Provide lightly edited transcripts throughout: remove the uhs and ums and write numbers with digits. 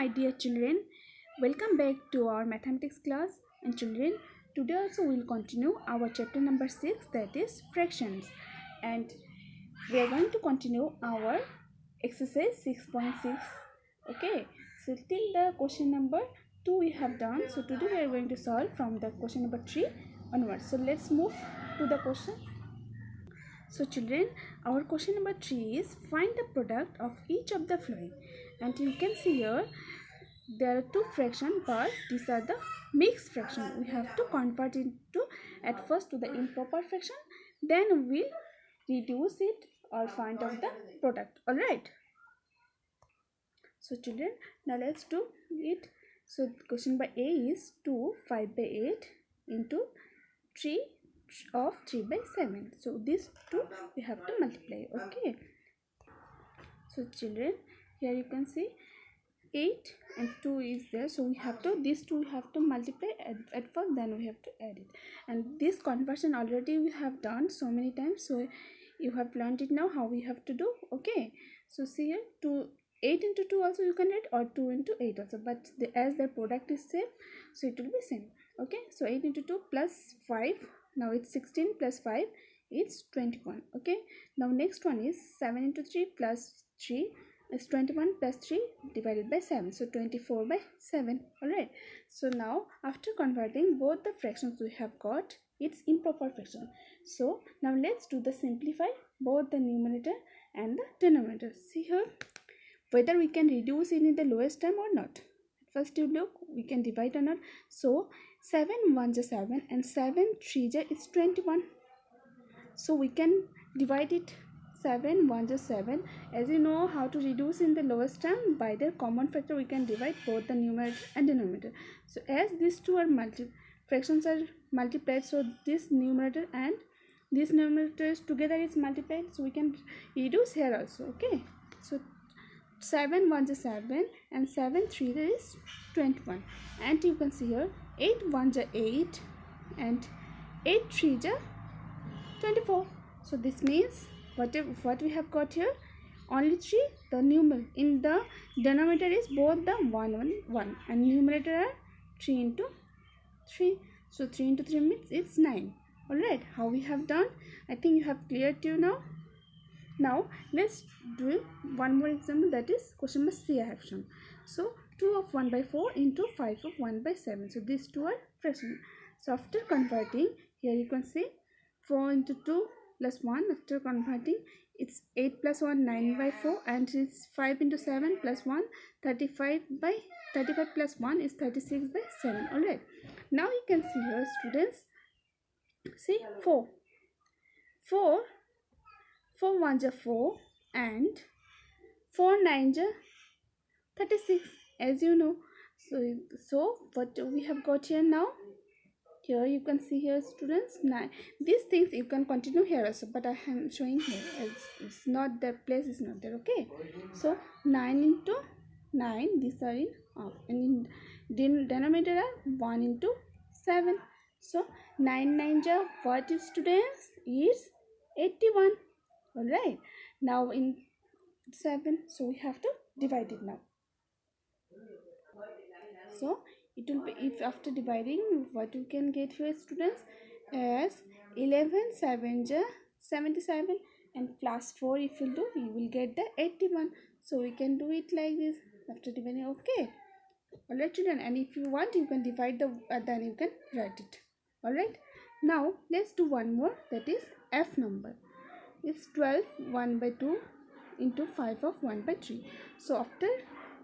my dear children, welcome back to our mathematics class. And children, today also we will continue our chapter number 6, that is fractions, and we are going to continue our exercise 6.6. okay, so till the question number 2 we have done. So today we are going to solve from the question number 3 onwards. So let's move to the question. So children, our question number 3 is find the product of each of the following. And you can see here there are two fractions, but these are the mixed fraction. We have to convert into at first to the improper fraction, then we'll reduce it or find out the product. Alright. So children, now let's do it. So question by A is 2 5 by 8 into 3 of 3 by 7. So these two we have to multiply. Okay. So children, here you can see 8 and 2 is there, so we have to these two we have to multiply at first, then we have to add it. And this conversion already we have done so many times, so you have learned it now how we have to do. Okay, so see here 8 into 2 also you can add, or 2 into 8 also, but as the product is same, so it will be same. Okay, so 8 into 2 plus 5, now it's 16 plus 5, it's 21. Okay, now next one is 7 into 3 plus 3 is 21 plus 3 divided by 7, so 24 by 7. Alright, so now after converting both the fractions we have got its improper fraction. So now let's do the simplify both the numerator and the denominator. See here whether we can reduce it in the lowest term or not. First you look we can divide or not. So 7 1s are 7 and 7 3s is 21, so we can divide it. 7 1s are 7. As you know how to reduce in the lowest term, by the common factor we can divide both the numerator and denominator. So as these two are fractions are multiplied, so this numerator and this numerator is together is multiplied, so we can reduce here also. Okay, so 7 1s are 7 and 7 3s is 21, and you can see here 8 1s are 8 and 8 3s are 24. So this means what we have got here, only 3 the numerator in the denominator is both the 1 1 1 and numerator are 3 into 3, so 3 into 3 means it's 9. Alright, how we have done, I think you have cleared to now. Now let's do one more example, that is question number C I have shown. So 2 of 1 by 4 into 5 of 1 by 7, so these two are fractions. So after converting, here you can see 4 into 2 plus 1, after converting it's 8 plus 1 9 by 4, and it's 5 into 7 plus 1 35 plus 1 is 36 by 7. Alright, now you can see here students, see 4 1s are 4 and 4 9s are 36, as you know. So what we have got here now, here you can see here students 9. These things you can continue here also, but I am showing here as it's not, the place is not there. Okay, so 9 into 9, these are in half, and in denominator are 1 into 7, so 9 9s are what is students is 81. Alright, now in 7, so we have to divide it now. So it will be, if after dividing, what you can get here students as 11 7s are 77, and plus 4 if you do, you will get the 81. So we can do it like this after dividing. Okay, alright children, and if you want you can divide the then you can write it. Alright, now let's do one more, that is F number. It's 12 1 by 2 into 5 of 1 by 3. So after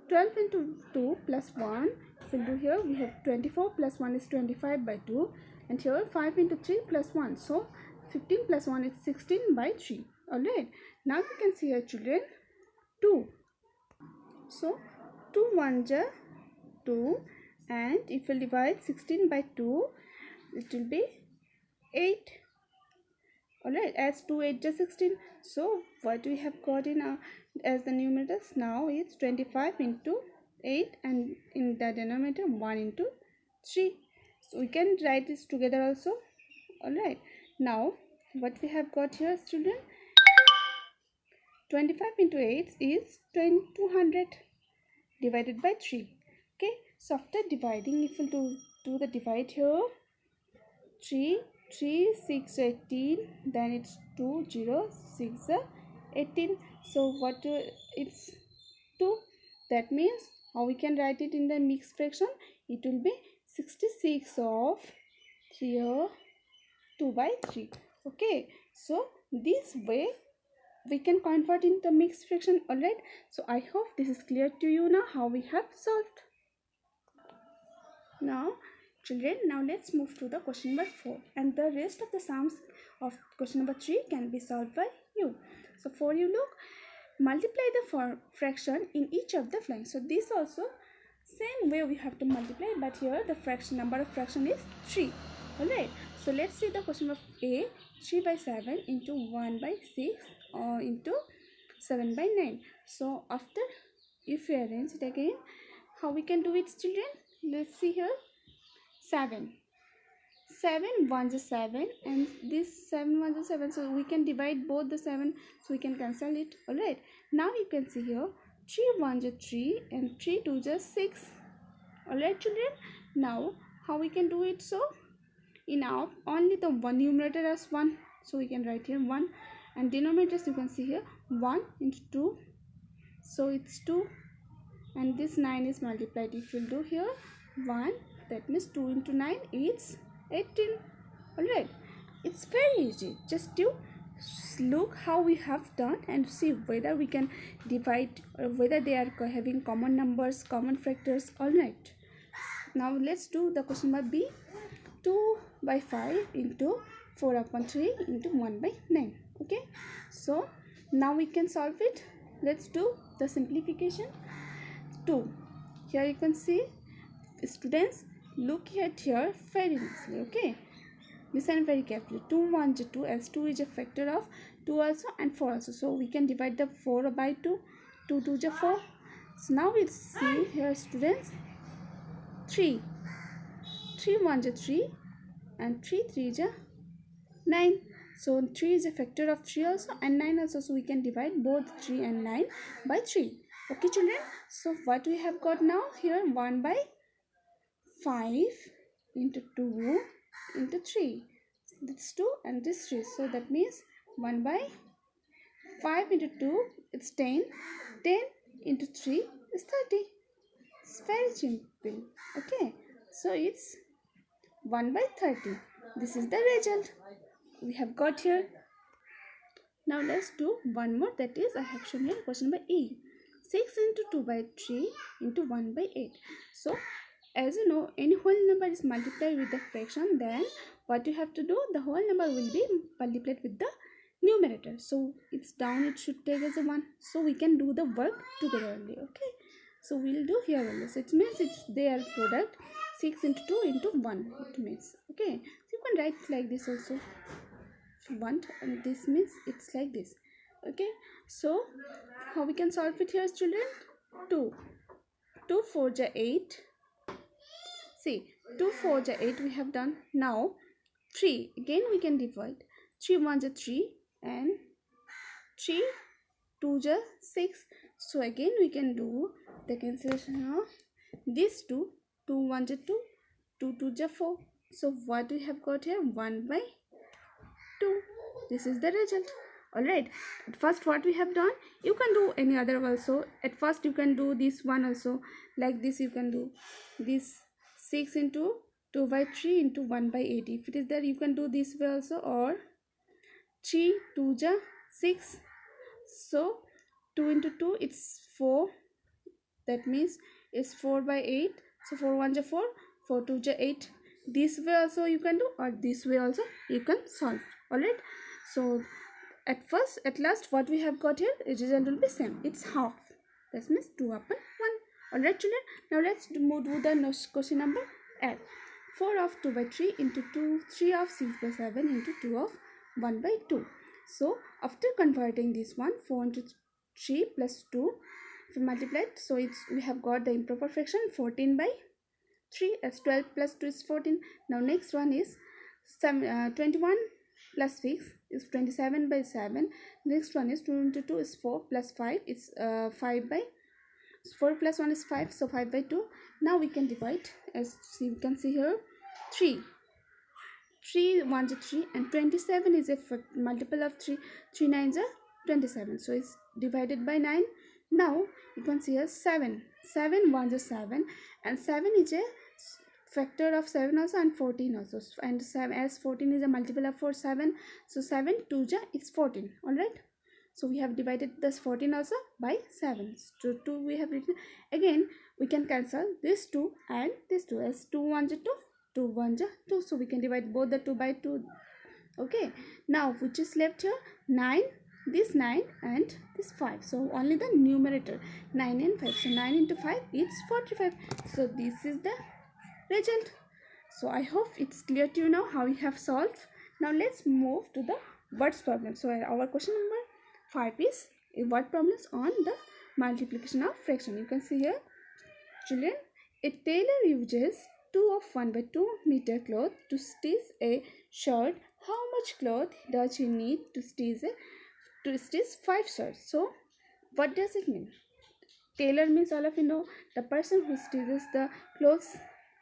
12 into 2 plus 1, if we do here, we have 24 plus 1 is 25 by 2, and here 5 into 3 plus 1, so 15 plus 1 is 16 by 3. Alright, now you can see here children 2. So 2 1s are 2, and if we divide 16 by 2, it will be 8. Alright, as 2 8 is 16, so what we have got in as the numerators now is 25 into 8, and in the denominator 1 into 3, so we can write this together also. Alright, now what we have got here children, 25 into 8 is 200, divided by 3. Okay, so after dividing, if we do the divide here, 3 3 6 18, then it's 2 0 6 18. So what it's 2. That means how we can write it in the mixed fraction? It will be 66 of 3 2 by 3. Okay, so this way we can convert into mixed fraction. Alright, so I hope this is clear to you now how we have solved. Now children, now let's move to the question number 4, and the rest of the sums of question number 3 can be solved by you. So for you, look, multiply the fraction in each of the flanks. So this also same way we have to multiply, but here the fraction number of fraction is 3. Alright, so let's see the question of A. 3 by 7 into 1 by 6 or into 7 by 9. So after, if we arrange it again, how we can do it, children? Let's see here. 7 1s is 7, and this 7 1s is 7, so we can divide both the 7, so we can cancel it. Alright, now you can see here 3 1s is 3 and 3 2s is 6. Alright children, now how we can do it? So in our only the one numerator as 1, so we can write here 1, and denominators you can see here 1 into 2, so it's 2, and this 9 is multiplied. If you do here 1, that means 2 into 9 is 18. Alright, it's very easy. Just you look how we have done and see whether we can divide or whether they are having common numbers, common factors. Alright, now let's do the question by B. 2 by 5 into 4 upon 3 into 1 by 9. Okay, so now we can solve it. Let's do the simplification. 2, here you can see, students, look at here very nicely. Okay, listen very carefully. 2 1 is 2, as 2 is a factor of 2 also and 4 also, so we can divide the 4 by 2. 2 2 is 4. So now we'll see here, students, 3 1 is 3 and 3 3 is 9. So 3 is a factor of 3 also and 9 also, so we can divide both 3 and 9 by 3. Okay children, so what we have got now here, 1 by 5 into 2 into 3, that's 2 and this 3, so that means 1 by 5 into 2, it's 10, 10 into 3 is 30. It's very simple. Okay, so it's 1 by 30. This is the result we have got here. Now let's do one more, that is I have shown here question number E. 6 into 2 by 3 into 1 by 8. So as you know, any whole number is multiplied with the fraction, then what you have to do, the whole number will be multiplied with the numerator. So it's down, it should take as a 1, so we can do the work together only. Okay, so we'll do here only. So it means it's their product 6 into 2 into 1, it means. Okay, so you can write like this also if you want, and this means it's like this. Okay, so how we can solve it here, children? 2 4 is 8. See, 2 4 is 8 we have done. Now 3, again we can divide. 3 1 is 3 and 3 2 is 6. So again we can do the cancellation of these 2. 2 1 is 2, 2 2 is 4. So what we have got here, 1 by 2. This is the result. Alright, at first what we have done, you can do any other also. At first you can do this one also, like this. You can do this 6 into 2 by 3 into 1 by 8. If it is there, you can do this way also, or 3 2 is 6. So 2 into 2, it's 4. That means it's 4 by 8. So 4 1 is 4, 4 2 is 8. This way also you can do, or this way also you can solve. Alright, so at last what we have got here, the result will be same, it's half. That means 2 upon 1. Alright children, now let's move to the next question number F. 4 of 2 by 3 into 3 of 6 by 7 into 2 of 1 by 2. So after converting this one, 4 into 3 plus 2, if we multiply it, so we have got the improper fraction 14 by 3, as 12 plus 2 is 14. Now next one is 21 plus 6 is 27 by 7. Next one is 2 into 2 is 4 plus 5 is 5 by, 4 plus 1 is 5, so 5 by 2. Now we can divide, as you can see here, 3. 3 1s are 3, and 27 is a multiple of 3. 3 9s are 27, so it's divided by 9. Now you can see here 7. 7 1s are 7, and 7 is a factor of 7 also, and 14 also, and 7, as 14 is a multiple of 4, 7, so 7 2 is 14. All right, so we have divided this 14 also by 7. So 2 we have written. Again we can cancel this 2 and this 2, as 2 1s are 2, 2 1s are 2, so we can divide both the 2 by 2. Okay, now which is left here? 9, this 9 and this 5, so only the numerator, 9 and 5, so 9 into 5 is 45. So this is the result. So I hope it's clear to you now how we have solved. Now let's move to the words problem. So our question number 5 is a word problems on the multiplication of fraction. You can see here, children, a tailor uses 2 of 1 by 2 meter cloth to stitch a shirt. How much cloth does he need to stitch 5 shirts? So what does it mean? Tailor means, all of you know, the person who stitches the clothes.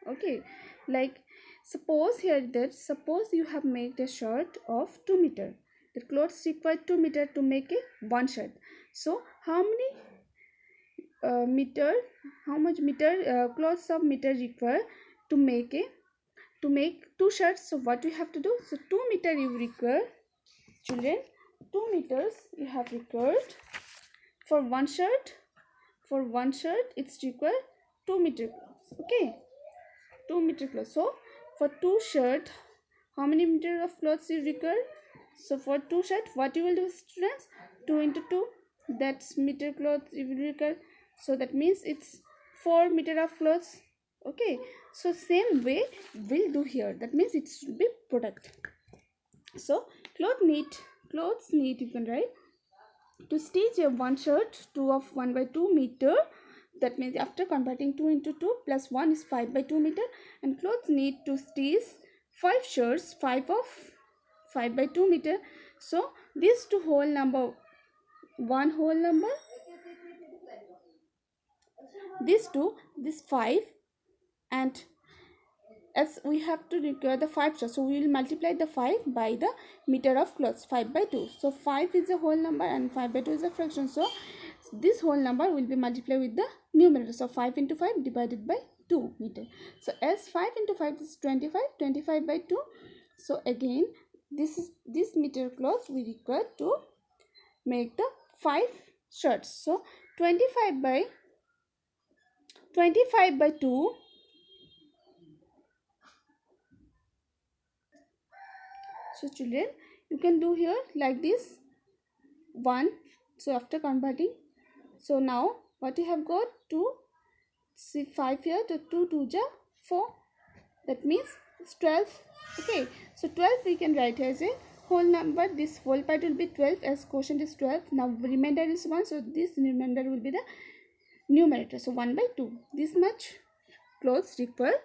Okay, like suppose you have made a shirt of 2 meter. The clothes require 2 meter to make a one shirt. So how many cloths of meter require to make 2 shirts? So what we have to do? So 2 meter you require, children, 2 meters you have required for one shirt. For one shirt it's require 2 meter cloths. Okay, 2 meter cloths. So for 2 shirt, how many meter of clothes you require? So for 2 shirt, what you will do, students? 2 into 2, that's meter cloth you will require. So that means it's 4 meter of clothes. Okay, so same way we'll do here. That means it should be product. So clothes need you can write, to stitch a one shirt, 2 of 1 by 2 meter. That means after converting 2 into 2 plus 1 is 5 by 2 meter, and clothes need to stitch 5 shirts, 5 of 5 by 2 meter. So these two whole number, one whole number, these two, this 5, and as we have to require the 5 shirts, so we will multiply the 5 by the meter of clothes, 5 by 2. So 5 is a whole number and 5 by 2 is a fraction, so this whole number will be multiplied with the numerator. So 5 into 5 divided by 2 meter. So as 5 into 5 is 25, 25 by 2. So again this meter cloth we require to make the 5 shirts. So 25 by 2. So children, you can do here like this 1. So after converting, so now what you have got, 2, see 5 here, to 2 2 ja 4, that means it's 12. Okay, so 12 we can write as a whole number. This whole part will be 12, as quotient is 12. Now remainder is 1, so this remainder will be the numerator. So 1 by 2, this much clothes required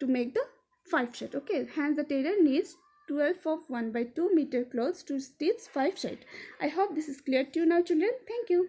to make the 5 shirt. Okay, hence the tailor needs 12 of 1 by 2 meter clothes to stitch 5 shirts. I hope this is clear to you now, children. Thank you.